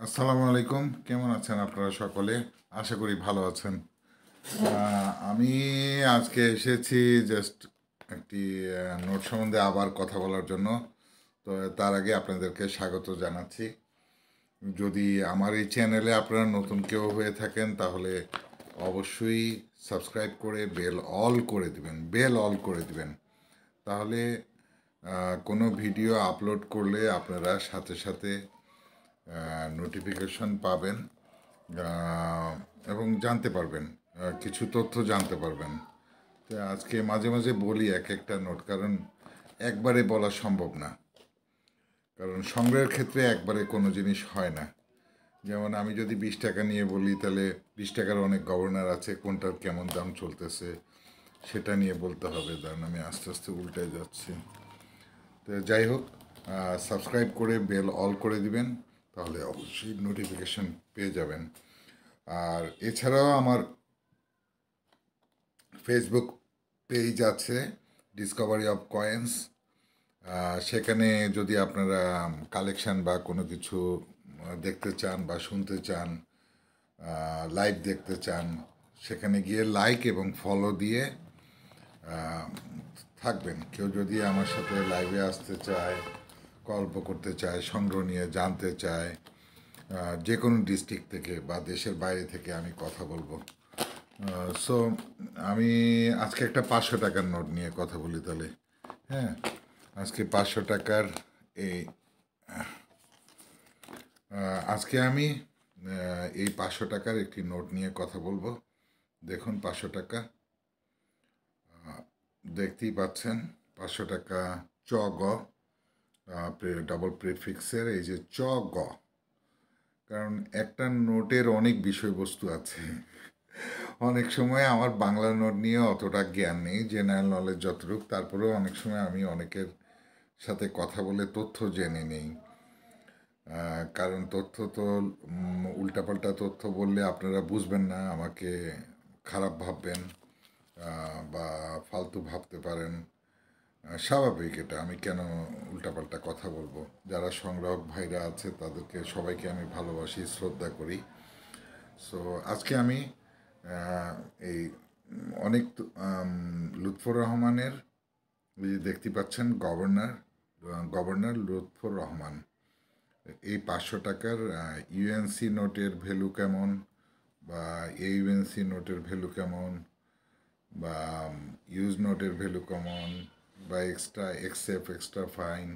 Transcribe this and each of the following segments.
আসসালামু আলাইকুম। কেমন আছেন আপনারা সকলে? আশা করি ভালো আছেন। আমি আজকে এসেছি জাস্ট একটি নোট সম্বন্ধে আবার কথা বলার জন্য। তো তার আগে আপনাদেরকে স্বাগত জানাচ্ছি। যদি আমার এই চ্যানেলে আপনারা নতুন কেউ হয়ে থাকেন তাহলে অবশ্যই সাবস্ক্রাইব করে বেল অল করে দিবেন। তাহলে কোনো ভিডিও আপলোড করলে আপনারা সাথে সাথে নোটিফিকেশন পাবেন এবং জানতে পারবেন, কিছু তথ্য জানতে পারবেন। তো আজকে মাঝে মাঝে বলি এক একটা নোট, কারণ একবারে বলা সম্ভব না, কারণ সংগ্রহের ক্ষেত্রে একবারে কোনো জিনিস হয় না। যেমন আমি যদি 20 টাকা নিয়ে বলি, তাহলে 20 টাকার অনেক গভর্নর আছে, কোনটার কেমন দাম চলতেছে সেটা নিয়ে বলতে হবে। কারণ আমি আস্তে আস্তে উল্টে যাচ্ছি। তো যাই হোক, সাবস্ক্রাইব করে বেল অল করে দিবেন, তাহলে অবশ্যই নোটিফিকেশন পেয়ে যাবেন। আর এছাড়াও আমার ফেসবুক পেজ আছে, ডিসকভারি অফ কয়েন্স। সেখানে যদি আপনারা কালেকশন বা কোনো কিছু দেখতে চান বা শুনতে চান, লাইভ দেখতে চান, সেখানে গিয়ে লাইক এবং ফলো দিয়ে থাকবেন। কেউ যদি আমার সাথে লাইভে আসতে চায়, গল্প করতে চায়, সংগ্রহ নিয়ে জানতে চায়, যে কোনো ডিস্ট্রিক্ট থেকে বা দেশের বাইরে থেকে আমি কথা বলবো। সো আমি আজকে একটা 500 টাকার নোট নিয়ে কথা বলি তাহলে। হ্যাঁ, আজকে 500 টাকার এই আজকে আমি এই 500 টাকার একটি নোট নিয়ে কথা বলবো। দেখুন, 500 টাকা দেখতেই পাচ্ছেন। 500 টাকা চ গ, ডাবল প্রিফিক্সের এই যে চ গ। কারণ একটা নোটের অনেক বিষয়বস্তু আছে। অনেক সময় আমার বাংলা নোট নিয়ে অতটা জ্ঞান নেই, জেনারেল নলেজ যতটুকু, তারপরেও অনেক সময় আমি অনেকের সাথে কথা বলে তথ্য জেনে নেই। কারণ তথ্য তো উল্টাপাল্টা তথ্য বললে আপনারা বুঝবেন না, আমাকে খারাপ ভাববেন বা ফালতু ভাবতে পারেন। স্বাভাবিক এটা, আমি কেন উল্টাপাল্টা কথা বলবো। যারা সংগ্রাহক ভাইরা আছে তাদেরকে সবাইকে আমি ভালোবাসি, শ্রদ্ধা করি। সো আজকে আমি এই অনেক লুৎফর রহমানের, এই যে দেখতে পাচ্ছেন গভর্নর লুৎফর রহমান, এই 500 টাকার ইউএনসি নোটের ভ্যালু কেমন, বা ইউএনসি নোটের ভ্যালু কেমন, বা ইউজ নোটের ভ্যালু কেমন, বা এক্সট্রা ফাইন,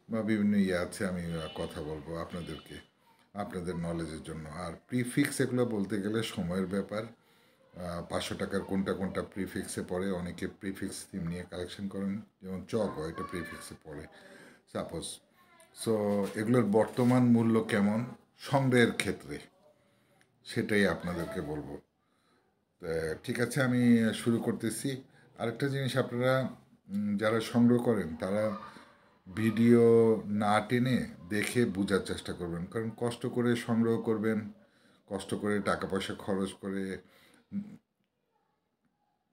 বা বিভিন্ন ইয়ে আছে, আমি কথা বলবো আপনাদেরকে, আপনাদের নলেজের জন্য। আর প্রিফিক্স এগুলো বলতে গেলে সময়ের ব্যাপার। 500 টাকার কোনটা কোনটা প্রিফিক্সে পড়ে, অনেকে প্রিফিক্স থিম নিয়ে কালেকশন করেন, যেমন চক এটা প্রিফিক্সে পড়ে সাপোজ। সো এগুলোর বর্তমান মূল্য কেমন সংগ্রহের ক্ষেত্রে, সেটাই আপনাদেরকে বলবো। ঠিক আছে, আমি শুরু করতেছি। আরেকটা জিনিস, আপনারা যারা সংগ্রহ করেন তারা ভিডিও না টেনে দেখে বোঝার চেষ্টা করবেন। কারণ কষ্ট করে সংগ্রহ করবেন, কষ্ট করে টাকা পয়সা খরচ করে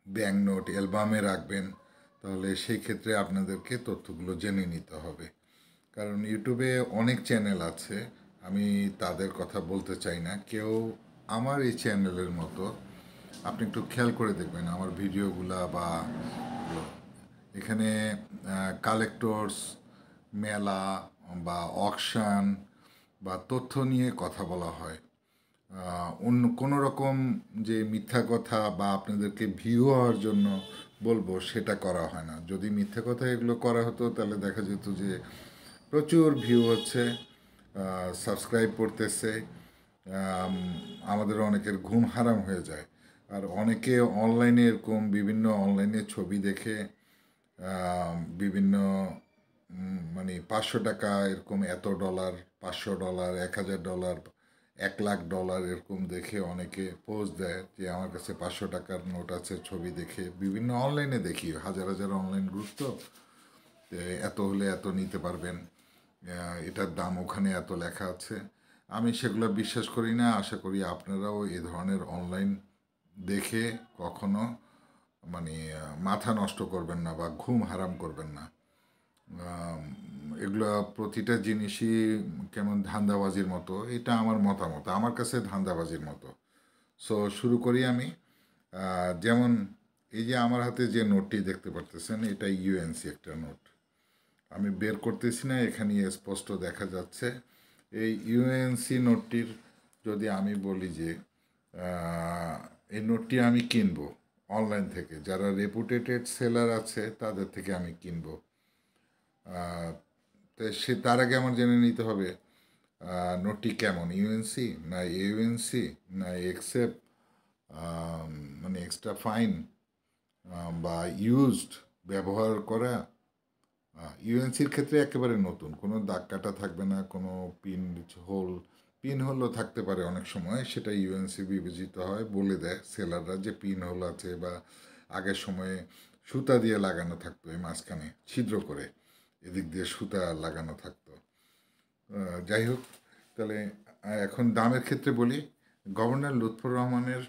ব্যাংক নোট অ্যালবামে রাখবেন, তাহলে সেই ক্ষেত্রে আপনাদেরকে তথ্যগুলো জেনে নিতে হবে। কারণ ইউটিউবে অনেক চ্যানেল আছে, আমি তাদের কথা বলতে চাই না। কেউ আমার এই চ্যানেলের মতো, আপনি একটু খেয়াল করে দেখবেন আমার ভিডিওগুলা, বা এখানে কালেক্টরস, মেলা বা অকশন বা তথ্য নিয়ে কথা বলা হয়। অন্য কোনো রকম যে মিথ্যা কথা বা আপনাদেরকে ভিউ হওয়ার জন্য বলবো, সেটা করা হয় না। যদি মিথ্যা কথা এগুলো করা হতো তাহলে দেখা যেত যে প্রচুর ভিউ হচ্ছে, সাবস্ক্রাইব করতেছে, আমাদের অনেকের ঘুম হারাম হয়ে যায়। আর অনেকে অনলাইনে এরকম বিভিন্ন অনলাইনে ছবি দেখে বিভিন্ন মানে 500 টাকা এরকম, $100, $500, $1000, $1,00,000 এরকম দেখে অনেকে পোস্ট দেয় যে আমার কাছে 500 টাকার নোট আছে, ছবি দেখে বিভিন্ন অনলাইনে দেখি, হাজার হাজার অনলাইন গ্রুপ তো, এত হলে এত নিতে পারবেন, এটার দাম ওখানে এত লেখা আছে। আমি সেগুলো বিশ্বাস করি না। আশা করি আপনারাও এ ধরনের অনলাইন দেখে কখনো মানে মাথা নষ্ট করবেন না বা ঘুম হারাম করবেন না। এগুলো প্রতিটা জিনিসই কেমন ধান্দাবাজির মতো, এটা আমার মতামত, আমার কাছে ধান্দাবাজির মতো। সো শুরু করি আমি। যেমন এই যে আমার হাতে যে নোটটি দেখতে পারতেছেন, এটা ইউএনসি একটা নোট। আমি বের করতেছি না, এখানে স্পষ্ট দেখা যাচ্ছে। এই ইউএনসি নোটটির যদি আমি বলি যে এই নোটটি আমি কিনবো অনলাইন থেকে, যারা রেপুটেটেড সেলার আছে তাদের থেকে আমি কিনবো। তো তার আগে আমার জেনে নিতে হবে নোটটি কেমন, ইউএনসি না ইউএনসি না এক্সেপ, মানে এক্সট্রা ফাইন বা ইউজড, ব্যবহার করা। ইউএনসির ক্ষেত্রে একেবারে নতুন, কোনো দাগ কাটা থাকবে না, কোনো পিন হোল, পিন হোলও থাকতে পারে অনেক সময়, সেটা ইউএনসি বিবেচিত হয়, বলে দেয় সেলাররা যে পিন হোল আছে, বা আগের সময়ে সুতা দিয়ে লাগানো থাকতো এই মাঝখানে ছিদ্র করে, এদিক দিয়ে সুতা লাগানো থাকতো। যাই হোক, তাহলে এখন দামের ক্ষেত্রে বলি। গভর্নর লুৎফর রহমানের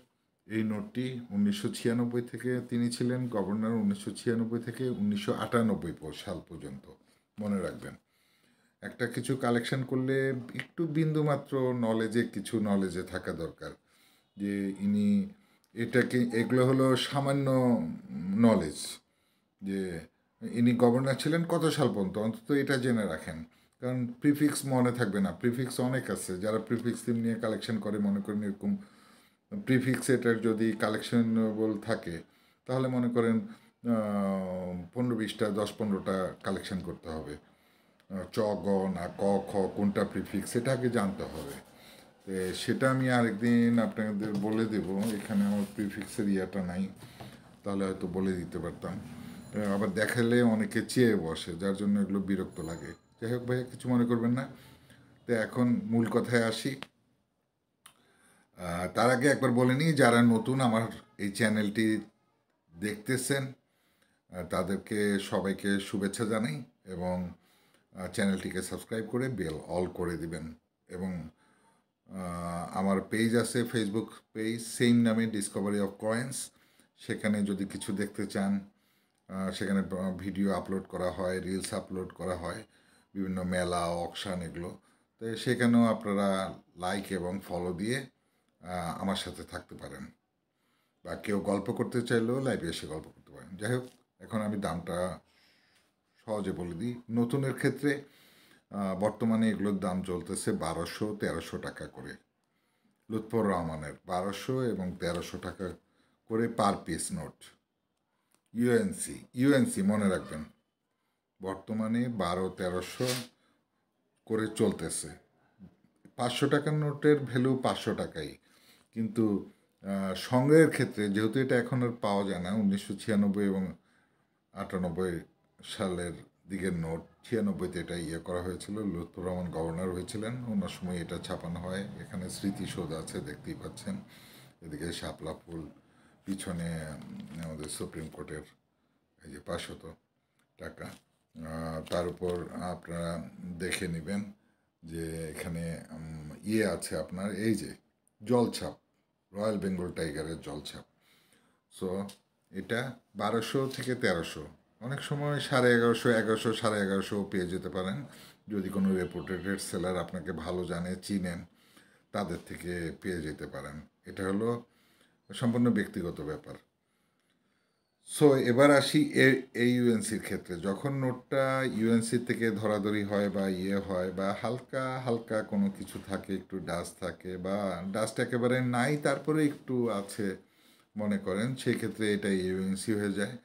এই নোটটি 1996 থেকে তিনি ছিলেন গভর্নর, 1996 থেকে 1998 সাল পর্যন্ত, মনে রাখবেন। একটা কিছু কালেকশন করলে একটু বিন্দুমাত্র কিছু নলেজে থাকা দরকার, যে ইনি এটাকে, এগুলো হলো সামান্য নলেজ, যে ইনি গভর্নর ছিলেন কত সাল পর্যন্ত, অন্তত এটা জেনে রাখেন। কারণ প্রিফিক্স মনে থাকবে না, প্রিফিক্স অনেক আছে, যারা প্রিফিক্স নিয়ে কালেকশন করে, মনে করেন এরকম প্রিফিক্স এটার যদি কালেকশনেবল থাকে, তাহলে মনে করেন 15-20টা, 10-15টা কালেকশন করতে হবে। চ গ না ক খ কোনটা প্রিফিক্স, সেটা আগে জানতে হবে। তো সেটা আমি আরেকদিন আপনাদের বলে দেব, এখানে আমার প্রিফিক্সের ইয়েটা নাই, তাহলে হয়তো বলে দিতে পারতাম। আবার দেখালে অনেকে চেয়ে বসে, যার জন্য এগুলো বিরক্ত লাগে। যাই হোক ভাইয়া, কিছু মনে করবেন না। তো এখন মূল কথায় আসি। তার আগে একবার বলে নিই, যারা নতুন আমার এই চ্যানেলটি দেখতেছেন তাদেরকে সবাইকে শুভেচ্ছা জানাই, এবং চ্যানেলটিকে সাবস্ক্রাইব করে বেল অল করে দিবেন। এবং আমার পেজ আছে, ফেসবুক পেজ, সেম নামে, ডিসকভারি অফ কয়েন্স। সেখানে যদি কিছু দেখতে চান, সেখানে ভিডিও আপলোড করা হয়, রিলস আপলোড করা হয়, বিভিন্ন মেলা, অকশান, এগুলো। তো সেখানেও আপনারা লাইক এবং ফলো দিয়ে আমার সাথে থাকতে পারেন, বা কেউ গল্প করতে চাইলেও লাইভে এসে গল্প করতে পারেন। যাই হোক, এখন আমি দামটা সহজে বলে দিই। নতুনের ক্ষেত্রে বর্তমানে এগুলোর দাম চলতেছে 1200-1300 টাকা করে। লুৎফর রহমানের 1200 এবং 1300 টাকা করে পার পিস নোট। ইউএনসি মনে রাখবেন, বর্তমানে 1200-1300 করে চলতেছে। 500 টাকার নোটের ভ্যালু 500 টাকাই, কিন্তু সংগ্রহের ক্ষেত্রে যেহেতু এটা এখন আর পাওয়া যায় না, 1996 এবং 98 সালের দিকের নোট, 96-তে এটা করা হয়েছিল, লুৎফর রহমান গভর্নর হয়েছিলেন, ওনার সময় এটা ছাপানো হয়। এখানে স্মৃতিসৌধ আছে, দেখতেই পাচ্ছেন, এদিকে শাপলা ফুল, পিছনে আমাদের সুপ্রিম কোর্টের এই যে 500 টাকা। তার উপর আপনারা দেখে নেবেন যে এখানে আছে আপনার, এই যে জলছাপ, রয়্যাল বেঙ্গল টাইগারের জলছাপ। সো এটা 1200 থেকে 1300, অনেক সময় 1150, 1100, 1150 পেয়ে যেতে পারেন, যদি কোনো রেপুটেটেড সেলার আপনাকে ভালো জানে, চিনেন, তাদের থেকে পেয়ে যেতে পারেন। এটা হলো সম্পূর্ণ ব্যক্তিগত ব্যাপার। সো এবার আসি এই ইউএনসির ক্ষেত্রে। যখন নোটটা ইউএনসি থেকে ধরাধরি হয়, বা হয়, বা হালকা হালকা কোনো কিছু থাকে, একটু ডাস্ট থাকে, বা ডাস্ট একেবারে নাই তারপরে একটু আছে, মনে করেন, সেই ক্ষেত্রে এটা ইউএনসি হয়ে যায়।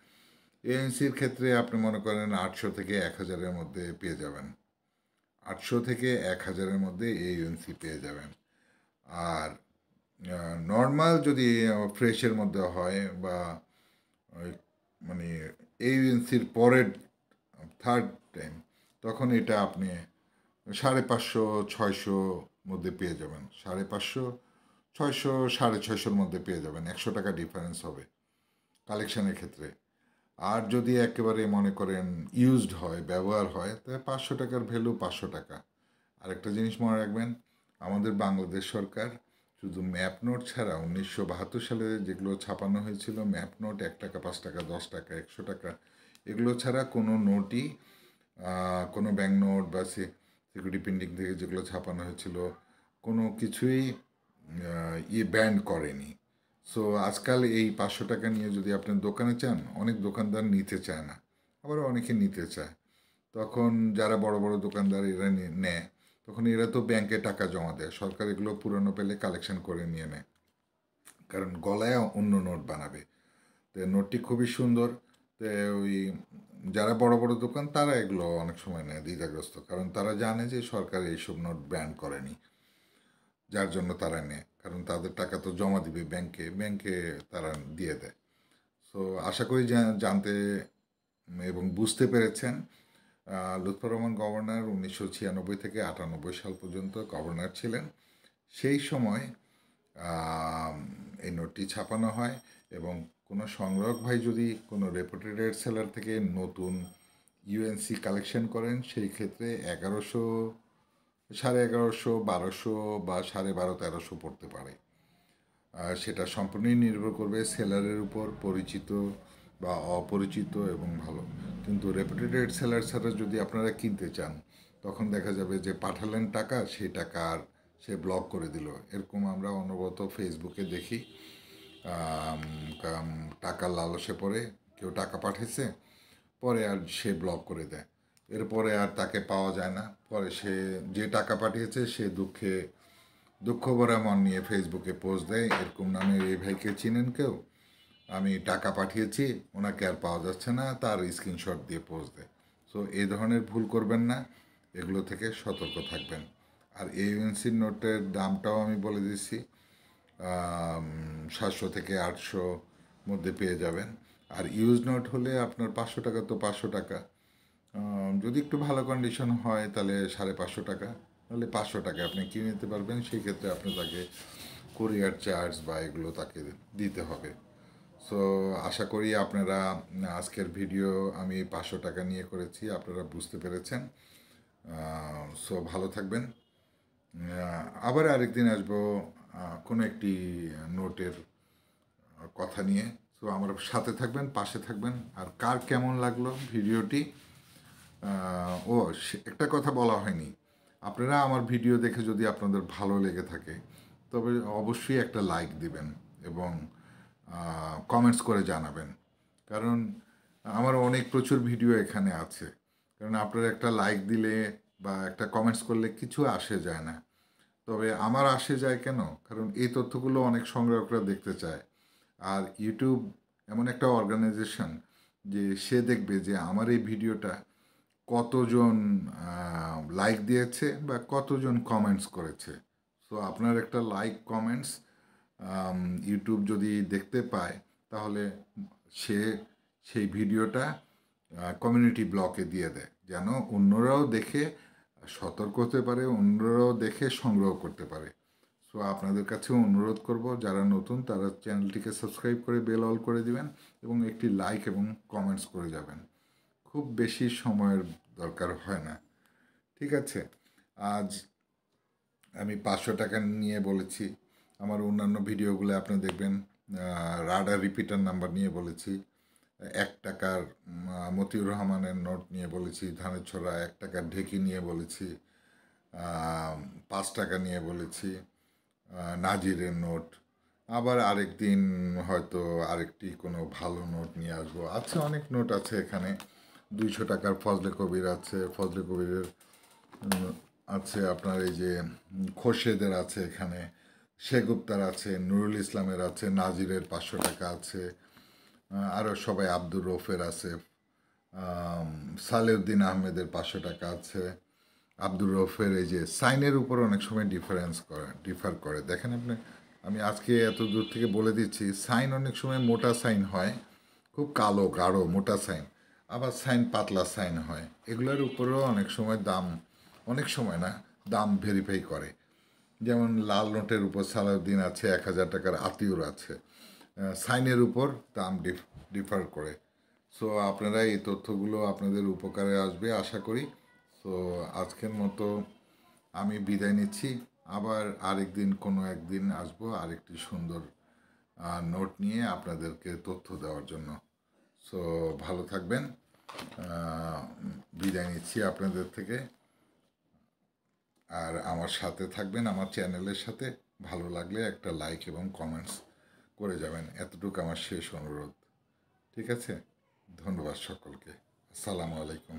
ইউএনসির ক্ষেত্রে আপনি মনে করেন 800 থেকে 1000-এর মধ্যে পেয়ে যাবেন। 800 থেকে 1000-এর মধ্যে ইউএনসি পেয়ে যাবেন। আর নর্মাল যদি ফ্রেশের মধ্যে হয়, বা ওই মানে এজেন্সির পরের থার্ড টাইম, তখন এটা আপনি 550-600 মধ্যে পেয়ে যাবেন। 550, 600, 650-র মধ্যে পেয়ে যাবেন। 100 টাকা ডিফারেন্স হবে কালেকশনের ক্ষেত্রে। আর যদি একেবারে মনে করেন ইউজড হয়, ব্যবহার হয়, তাহলে 500 টাকার ভ্যালু 500 টাকা। আরেকটা জিনিস মনে রাখবেন, আমাদের বাংলাদেশ সরকার শুধু ম্যাপ নোট ছাড়া 1972 সালে যেগুলো ছাপানো হয়েছিল, ম্যাপ নোট 1 টাকা, 5 টাকা, 10 টাকা, 100 টাকা, এগুলো ছাড়া কোনো নোটই কোনো ব্যাংক নোট বা সিকিউরিটি প্রিন্টিং থেকে যেগুলো ছাপানো হয়েছিল কোনো কিছুই ব্যান্ড করেনি। সো আজকাল এই 500 টাকা নিয়ে যদি আপনি দোকানে চান, অনেক দোকানদার নিতে চায় না, আবার অনেকে নিতে চায়। তখন যারা বড় বড় দোকানদার এরা নেয়, তখন এরা তো ব্যাংকে টাকা জমা দেয়, সরকার এগুলো পুরনো পেলে কালেকশন করে নিয়ে নেয়, কারণ গলায় অন্য নোট বানাবে। তো নোটটি খুবই সুন্দর। তো ওই যারা বড় বড় দোকান তারা এগুলো অনেক সময় নেয় দ্বিধাগ্রস্ত, কারণ তারা জানে যে সরকার এইসব নোট ব্যান করেনি, যার জন্য তারা নেয়, কারণ তাদের টাকা তো জমা দিবে ব্যাংকে, ব্যাংকে তারা দিয়ে দেয়। সো আশা করি জানতে এবং বুঝতে পেরেছেন। লুৎফর রহমান গভর্নর 1996 থেকে 98 সাল পর্যন্ত গভর্নর ছিলেন। সেই সময় এই নোটটি ছাপানো হয়, এবং কোনো সংগ্রাহক ভাই যদি কোনো রেপুটেড সেলার থেকে নতুন ইউএনসি কালেকশন করেন, সেই ক্ষেত্রে 1100, 1150, 1200 বা 12,500-1300 পড়তে পারে। সেটা সম্পূর্ণই নির্ভর করবে সেলারের উপর, পরিচিত বা অপরিচিত এবং ভালো। কিন্তু রেপুটেড সেলার ছাড়া যদি আপনারা কিনতে চান, তখন দেখা যাবে যে পাঠালেন টাকা, সেই টাকা আর সে ব্লক করে দিল। এরকম আমরা অনবরত ফেসবুকে দেখি। টাকার লালসে পড়ে কেউ টাকা পাঠিয়েছে, পরে আর সে ব্লক করে দেয়, এরপরে আর তাকে পাওয়া যায় না। পরে সে যে টাকা পাঠিয়েছে সে দুঃখ ভরা মন নিয়ে ফেসবুকে পোস্ট দেয়, এরকম নামে এই ভাইকে চিনেন কেউ, আমি টাকা পাঠিয়েছি, ওনাকে আর পাওয়া যাচ্ছে না, তার স্ক্রিনশট দিয়ে পোস্ট দেয়। সো এই ধরনের ভুল করবেন না, এগুলো থেকে সতর্ক থাকবেন। আর ইউএনসির নোটের দামটাও আমি বলে দিচ্ছি, 700 থেকে 800 মধ্যে পেয়ে যাবেন। আর ইউজ নোট হলে আপনার 500 টাকা তো 500 টাকা, যদি একটু ভালো কন্ডিশন হয় তাহলে 550 টাকা, তাহলে 500 টাকা আপনি কিনে নিতে পারবেন। সেই ক্ষেত্রে আপনি তাকে কুরিয়ার চার্জ বা এগুলো তাকে দিতে হবে। সো আশা করি আপনারা আজকের ভিডিও আমি 500 টাকা নিয়ে করেছি, আপনারা বুঝতে পেরেছেন। সো ভালো থাকবেন। আবার আরেকদিন আসবো কোনো একটি নোটের কথা নিয়ে। সো আমার সাথে থাকবেন, পাশে থাকবেন। আর কার কেমন লাগলো ভিডিওটি, একটা কথা বলা হয়নি, আপনারা আমার ভিডিও দেখে যদি আপনাদের ভালো লেগে থাকে, তবে অবশ্যই একটা লাইক দিবেন এবং কমেন্টস করে জানাবেন, কারণ আমার অনেক প্রচুর ভিডিও এখানে আছে। কারণ আপনারা একটা লাইক দিলে বা একটা কমেন্টস করলে কিছু আসে যায় না, তবে আমার আসে যায় কেন, কারণ এই তথ্যগুলো অনেক সংগ্রাহকরা দেখতে চায়। আর ইউটিউব এমন একটা অর্গানাইজেশন যে সে দেখবে যে আমার এই ভিডিওটা কতজন লাইক দিয়েছে বা কতজন কমেন্টস করেছে। সো আপনার একটা লাইক, কমেন্টস ইউটিউব যদি দেখতে পায়, তাহলে সে সেই ভিডিওটা কমিউনিটি ব্লকে দিয়ে দেয়, যেন অন্যরাও দেখে সতর্ক হতে পারে, অন্যরাও দেখে সংগ্রহ করতে পারে। সো আপনাদের কাছেও অনুরোধ করব, যারা নতুন তারা চ্যানেলটিকে সাবস্ক্রাইব করে বেল অল করে দিবেন এবং একটি লাইক এবং কমেন্টস করে যাবেন। খুব বেশি সময়ের দরকার হয় না। ঠিক আছে, আজ আমি 500 টাকা নিয়ে বলেছি। আমার অন্যান্য ভিডিওগুলো আপনি দেখবেন, রাডার রিপিটার নাম্বার নিয়ে বলেছি, 1 টাকার মতিউর রহমানের নোট নিয়ে বলেছি, ধানের ছড়া 1 টাকার ঢেকি নিয়ে বলেছি, 5 টাকা নিয়ে বলেছি, নাজিরের নোট। আবার আরেকদিন হয়তো আরেকটি কোনো ভালো নোট নিয়ে আসবো। আছে, অনেক নোট আছে এখানে। 200 টাকার ফজলে কবির আছে, ফজলে কবিরের আছে আপনার এই যে খোরশেদের আছে এখানে, শেগুপ্তার আছে, নুরুল ইসলামের আছে, নাজিরের 500 টাকা আছে, আরও সবাই আব্দুর রৌফের আছে, সালেউদ্দিন আহমেদের 500 টাকা আছে। আব্দুর রৌফের এই যে সাইনের উপর অনেক সময় ডিফার করে, দেখেন আপনি, আমি আজকে এত দূর থেকে বলে দিচ্ছি, সাইন অনেক সময় মোটা সাইন হয়, খুব কালো গাঢ় মোটা সাইন, আবার সাইন পাতলা সাইন হয়, এগুলোর উপরেও অনেক সময় দাম, অনেক সময় না, দাম ভেরিফাই করে। যেমন লাল নোটের উপর সালাউদ্দিন আছে, 1,000 টাকার আতিউর আছে, সাইনের উপর দাম ডিফার করে। সো আপনারা এই তথ্যগুলো আপনাদের উপকারে আসবে আশা করি। সো আজকের মতো আমি বিদায় নিচ্ছি, আবার আরেকদিন কোনো একদিন আসবো আরেকটি সুন্দর নোট নিয়ে আপনাদেরকে তথ্য দেওয়ার জন্য। সো ভালো থাকবেন, বিদায় নিচ্ছি আপনাদের থেকে। আর আমার সাথে থাকবেন, আমার চ্যানেলের সাথে। ভালো লাগলে একটা লাইক এবং কমেন্টস করে যাবেন, এতটুকু আমার শেষ অনুরোধ। ঠিক আছে, ধন্যবাদ সকলকে। আসসালামু আলাইকুম।